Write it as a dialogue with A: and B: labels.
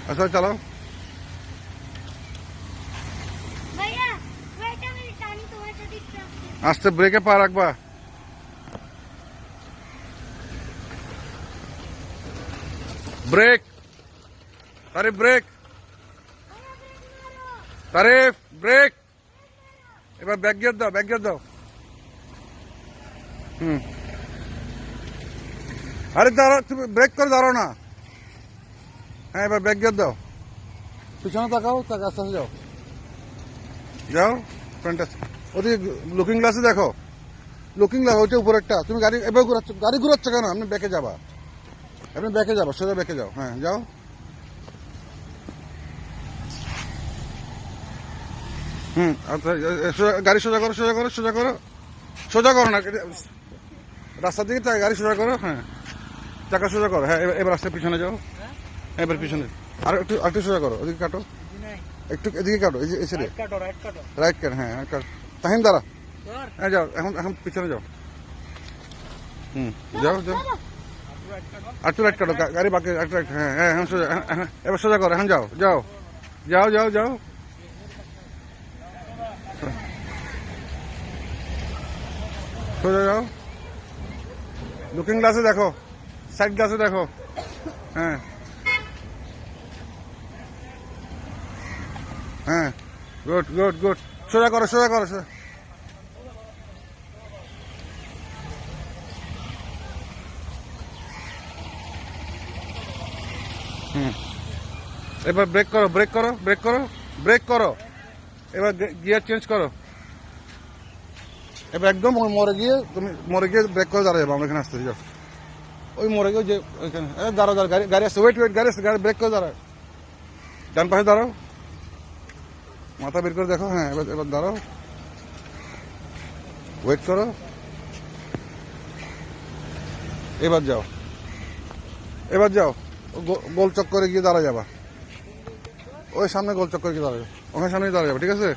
A: আচ্ছা চালাও। আস্তে ব্রেকে পা রাখবা। ব্রেক তারিফ, ব্রেক তারিফ, ব্রেক। এবার ব্যাক গিয়ার দাও, ব্যাক গিয়ার দাও। আরে দাঁড়াও, তুমি ব্রেক করে দাঁড়াও না। হ্যাঁ এবার ব্যাক গিয়ার দাও। পিছনে তাকাও, আস্তে আস্তে যাও, যাও ফ্রন্টে। ওদিকে লুকিং গ্লাসে দেখো, লুকিং গ্লাস ওইটা উপরেরটা। তুমি গাড়ি এবার ঘুরাচ্ছ, গাড়ি ঘুরাচ্ছ কেন? আপনি ব্যাকে যাবা, আপনি ব্যাকে যাবা, সোজা ব্যাকে যাও। হ্যাঁ যাও। গাড়ি সোজা করো, সোজা করো, সোজা করো, সোজা করো না রাস্তার দিকে গাড়ি সোজা করো। হ্যাঁ চাকা সোজা করো। হ্যাঁ এবার রাস্তার পিছনে যাও, এবার পিছনে আর একটু সোজা করো। ওদিকে কাটো, একটু এদিকে কাটো, এই যে এসে রাইট কাট। হ্যাঁ কাট। তাহিন দাঁড়া। হ্যাঁ যাও, এখন এখন পিছনে যাও। যাও যাও, একটু রাইট কাটো, গাড়ি বাকি একটু রাইট। হ্যাঁ হ্যাঁ এখন সোজা, এবার সোজা করো। এখন যাও যাও যাও যাও যাও, সোজা যাও। লুকিং গ্লাসে দেখো, সাইড গ্লাসে দেখো। হ্যাঁ হ্যাঁ গুড গুড গুড। সোজা করো, সোজা করো, সোজা। এবার ব্রেক করো, ব্রেক করো, ব্রেক করো, ব্রেক করো। এবার গিয়ার চেঞ্জ করো। এবার একদম মরে গিয়ে, তুমি মরে গিয়ে ব্রেক করে দাঁড়া যাবো। আমরা এখানে আসতে যাও, ওই মরে গিয়ে যে ওইখানে। দাঁড়াও দাঁড়াও, গাড়ি গাড়ি আসছে, ওয়েট ওয়েট, গাড়ি আসছে, গাড়ি ব্রেক করে দাঁড়াও। ডান পাশে দাঁড়াও, মাথা বের করে দেখো। হ্যাঁ এবার এবার দাঁড়াও, ওয়েট করো। এবার যাও, এবার যাও। গোল চক্করে গিয়ে দাঁড়া যাবা, ওই সামনে গোল চক্করে গিয়ে দাঁড়া যাবে, ওখানে সামনে দাঁড়া যাবে। ঠিক আছে।